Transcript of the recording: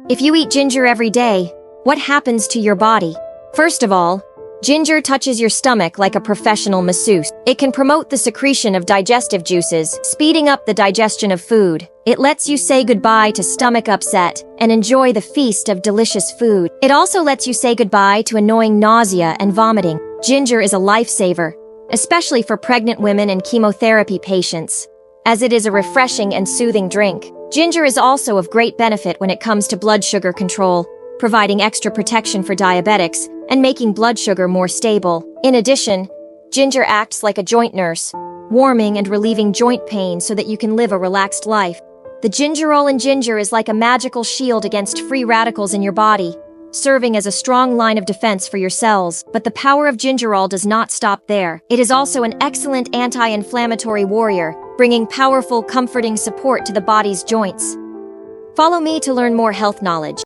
If you eat ginger every day, what happens to your body? First of all, ginger touches your stomach like a professional masseuse. It can promote the secretion of digestive juices, speeding up the digestion of food. It lets you say goodbye to stomach upset and enjoy the feast of delicious food. It also lets you say goodbye to annoying nausea and vomiting. Ginger is a lifesaver, especially for pregnant women and chemotherapy patients, as it is a refreshing and soothing drink. Ginger is also of great benefit when it comes to blood sugar control, providing extra protection for diabetics and making blood sugar more stable. In addition, ginger acts like a joint nurse, warming and relieving joint pain so that you can live a relaxed life. The gingerol in ginger is like a magical shield against free radicals in your body, serving as a strong line of defense for your cells. But the power of gingerol does not stop there. It is also an excellent anti-inflammatory warrior, bringing powerful, comforting support to the body's joints. Follow me to learn more health knowledge.